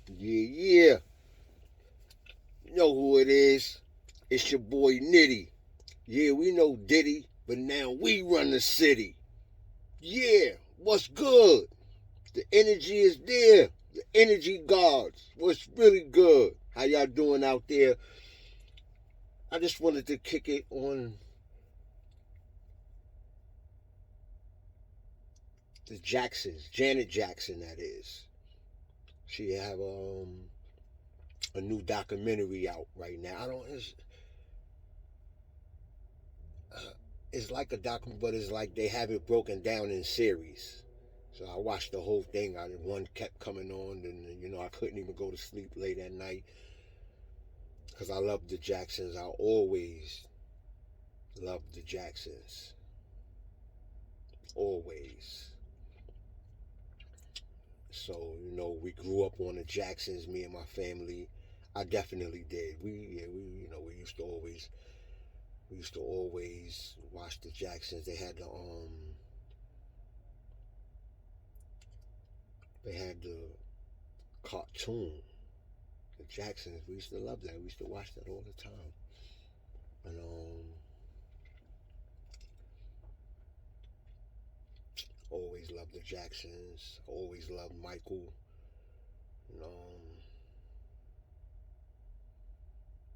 Yeah, yeah. You know who it is. It's your boy Nitty. Yeah, we know Diddy, but now we run the city. Yeah, what's good? The energy is there. The energy guards. What's really good? How y'all doing out there? I just wanted to kick it on the Jacksons, Janet Jackson, that is. She have a new documentary out right now. I don't. It's like a documentary, but it's like they have it broken down in series. So I watched the whole thing. One kept coming on, and I couldn't even go to sleep late at night because I love the Jacksons. I always loved the Jacksons, always. So we grew up on the Jacksons. Me and my family. I definitely did. We used to always watch the Jacksons. They had the cartoon, the Jacksons. We used to love that. We used to watch that all the time. And always loved the Jacksons. Always loved Michael. And,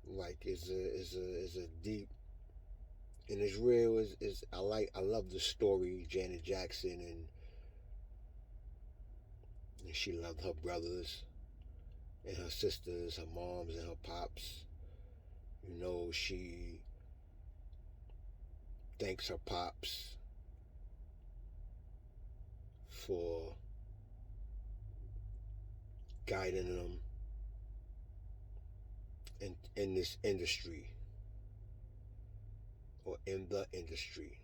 like is a deep and it's real. Is I love the story Janet Jackson and she loved her brothers and her sisters, her moms and her pops. She thanks her pops for guiding them in this industry or in the industry,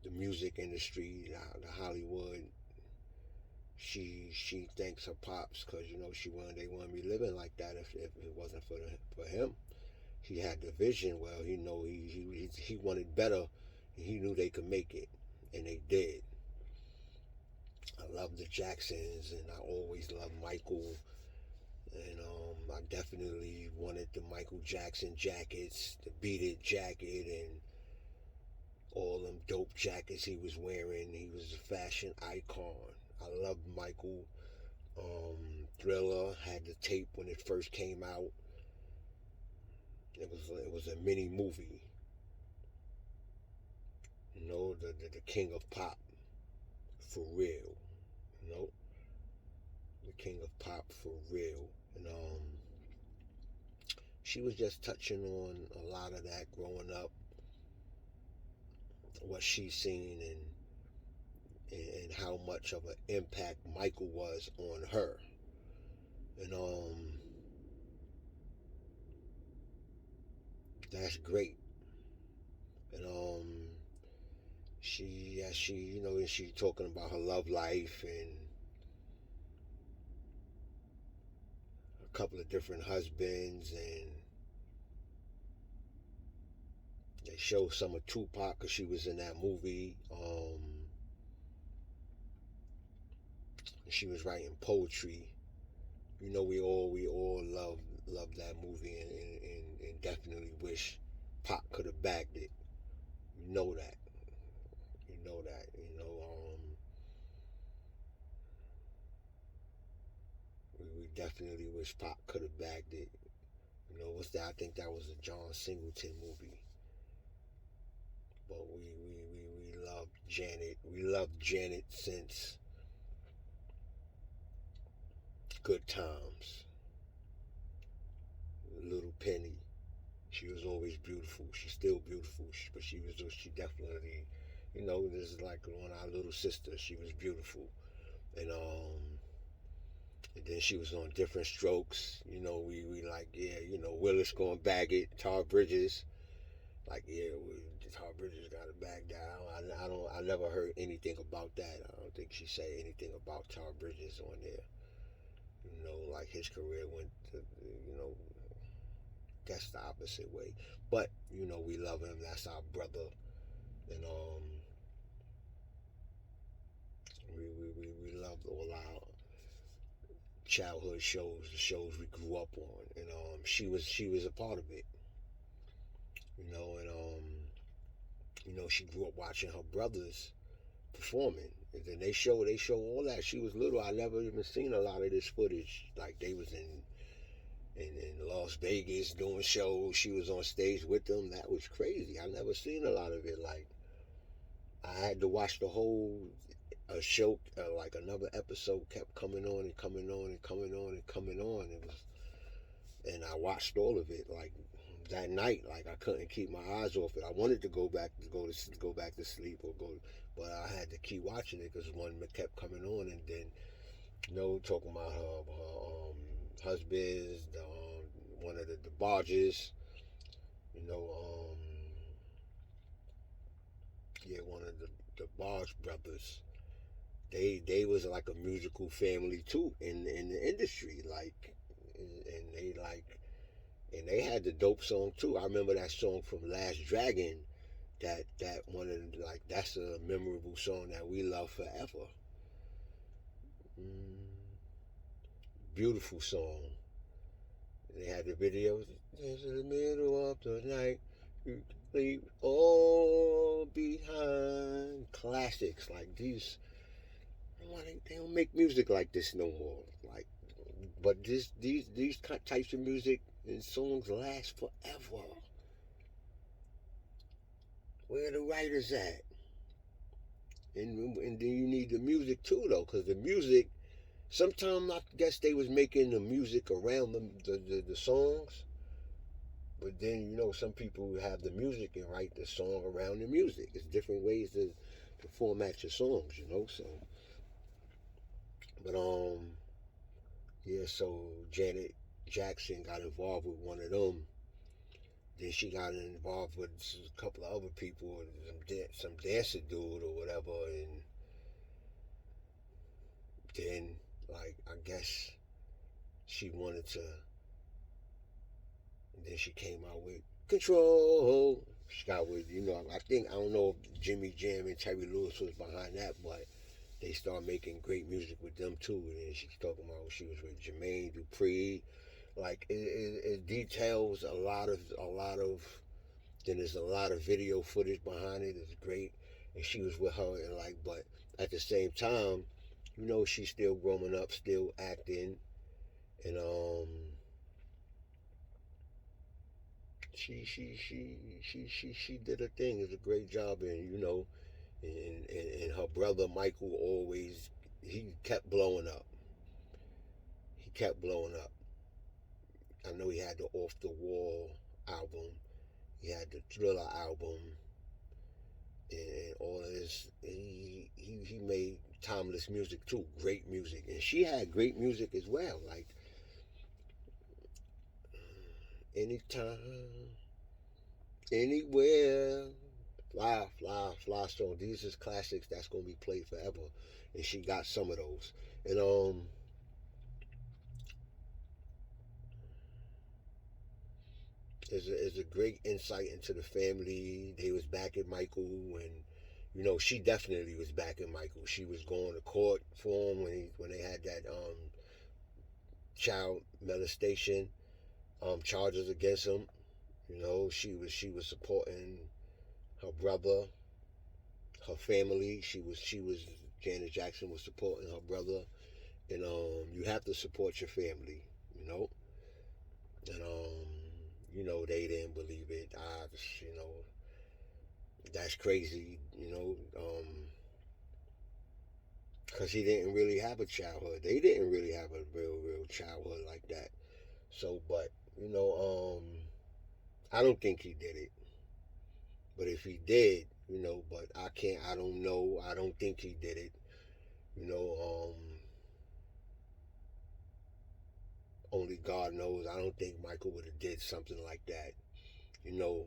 the music industry, the Hollywood. She thanks her pops because they wouldn't be living like that if it wasn't for him. He had the vision. Well, he wanted better, and he knew they could make it, and they did. I love the Jacksons, and I always loved Michael. And I definitely wanted the Michael Jackson jackets, the Beat It jacket, and all them dope jackets he was wearing. He was a fashion icon. I loved Michael. Thriller had the tape when it first came out. It was a mini movie. The King of Pop, for real. You know, the King of Pop for real. And she was just touching on a lot of that growing up, what she's seen, and how much of an impact Michael was on her. And that's great. And she talking about her love life and a couple of different husbands, and they show some of Tupac because she was in that movie. She was writing poetry. We all love that movie, and definitely wish Pac could have bagged it. You know that. You know that. We definitely wish Pac could have bagged it. What's that? I think that was a John Singleton movie. But we loved Janet. We loved Janet since Good Times. Little Penny. She was always beautiful. She's still beautiful, but she definitely, this is like one of our little sisters. She was beautiful, and and then she was on Different Strokes. We like, yeah, Willis gonna bag it. Tar Bridges, like, yeah, Tar Bridges got to bag down. I never heard anything about that. I don't think she said anything about Tar Bridges on there. Like his career went to, that's the opposite way. But we love him. That's our brother, and we love all our childhood shows, the shows we grew up on, and she was a part of it, and she grew up watching her brothers performing. And then they show all that. She was little. I never even seen a lot of this footage. Like they was in Las Vegas doing shows. She was on stage with them. That was crazy. I never seen a lot of it. Like I had to watch the whole show. Like another episode kept coming on and coming on and coming on and coming on. And I watched all of it. Like that night, like I couldn't keep my eyes off it. I wanted to go back to sleep but I had to keep watching it because one kept coming on, and then talking about her husbands, one of the barges, you know, um, yeah, one of the Barge brothers. They was like a musical family too in the industry, like, and they had the dope song too. I remember that song from Last Dragon. That one of like that's a memorable song that we love forever. Mm, beautiful song. They had the videos. It's in the middle of the night. You leave all behind. Classics like these. They don't make music like this no more. Like, but these types of music and songs last forever. Where are the writers at? And then you need the music too, though, because the music. Sometimes I guess they was making the music around the songs, but then some people have the music and write the song around the music. It's different ways to format your songs. So, but yeah. So Janet Jackson got involved with one of them. Then she got involved with a couple of other people, some dancer dude or whatever, and then like I guess she wanted to. And then she came out with Control. She got with, I don't know if Jimmy Jam and Terry Lewis was behind that, but they started making great music with them too. And then she's talking about she was with Jermaine Dupri. Like it details then there's a lot of video footage behind it. It's great. And she was with her and but at the same time, she's still growing up, still acting. And she did her thing. It's a great job, and and her brother Michael he kept blowing up. He kept blowing up. I know he had the Off the Wall album. He had the Thriller album, and all of this. He made timeless music too. Great music, and she had great music as well. Like anytime, anywhere. Fly, fly, fly song. These is classics that's gonna be played forever. And she got some of those. And is a great insight into the family. They was backing Michael, and she definitely was backing Michael. She was going to court for him when they had that child molestation charges against him. She was supporting her brother, her family. She was Janet Jackson was supporting her brother, and you have to support your family, you know. And they didn't believe it. That's crazy, because he didn't really have a childhood. They didn't really have a real childhood like that. So, but I don't think he did it. But if he did, but I can't. I don't know. I don't think he did it. You know, only God knows. I don't think Michael would have did something like that. You know,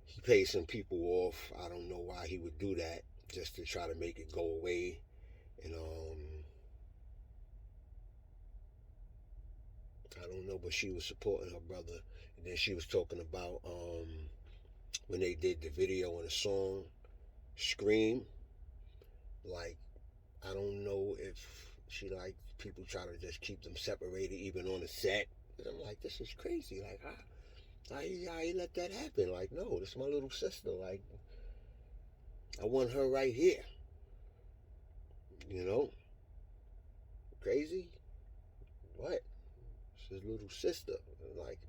he paid some people off. I don't know why he would do that, just to try to make it go away. And I don't know, but she was supporting her brother. And then she was talking about when they did the video and the song Scream. Like I don't know if she like people try to just keep them separated even on the set. And I'm like, this is crazy. Like, how you let that happen? Like, no, this is my little sister. Like, I want her right here. You know, crazy? What? It's his little sister. Like,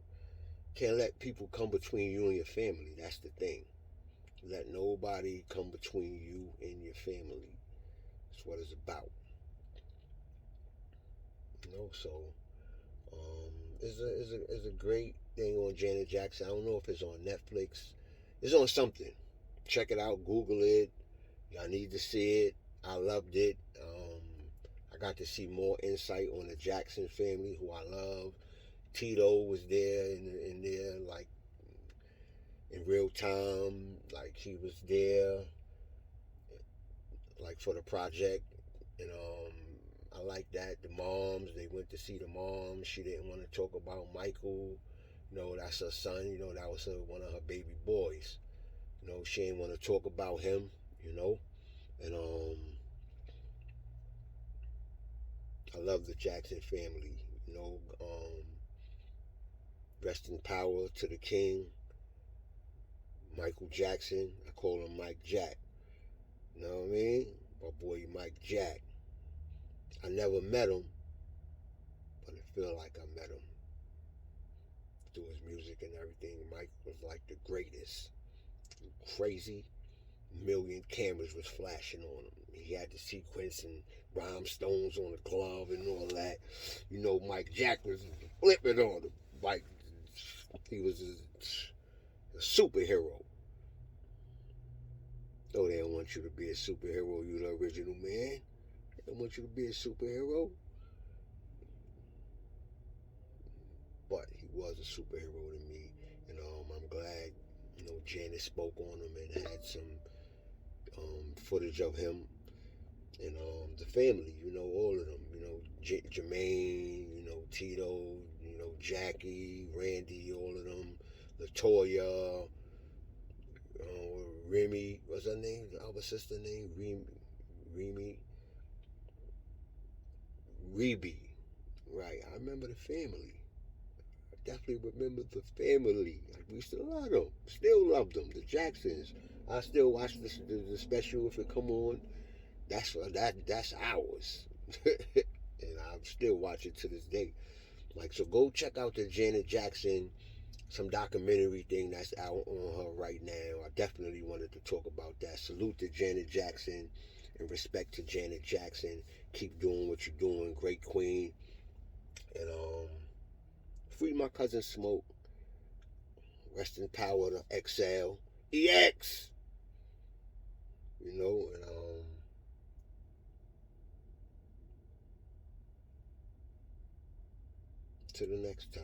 can't let people come between you and your family. That's the thing. Let nobody come between you and your family. That's what it's about. You know, so it's a great thing on Janet Jackson. I don't know if it's on Netflix. It's on something. Check it out. Google it. Y'all need to see it. I loved it. I got to see more insight on the Jackson family, who I love. Tito was there in there, like in real time, like he was there, like for the project, and I like that. The moms, they went to see the mom. She didn't want to talk about Michael. You know, that's her son. You know, that was one of her baby boys. You know, she didn't want to talk about him. You know, and I love the Jackson family. You know, rest in power to the king, Michael Jackson. I call him Mike Jack. You know what I mean? My boy Mike Jack. I never met him, but I feel like I met him through his music and everything. Mike was like the greatest. Crazy. Million cameras was flashing on him. He had the sequence and rhinestones on the glove and all that. You know, Mike Jack was flipping on him. Like, he was a superhero. Oh, they don't want you to be a superhero. You the original man. They don't want you to be a superhero. But he was a superhero to me. And I'm glad, you know, Janet spoke on him and had some footage of him and the family, you know, all of them, you know, Jermaine, you know, Tito, you know, Jackie, Randy, all of them, Latoya, Remy, what's her name? Our sister name? Remy, Reby. Right, I remember the family. I definitely remember the family. Like, we still love them. Still love them. The Jacksons. I still watch the special if it come on. That's ours. And I still watch it to this day. Like, so go check out the Janet Jackson, some documentary thing that's out on her right now. I definitely wanted to talk about that. Salute to Janet Jackson and respect to Janet Jackson. Keep doing what you're doing. Great queen. And free my cousin Smoke. Rest in power to XL. EX! You know, and till the next time.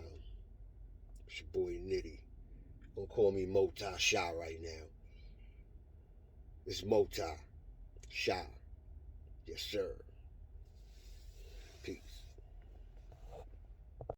It's your boy Nitty. Don't call me Mota Shah right now. It's Mota Shah. Yes, sir.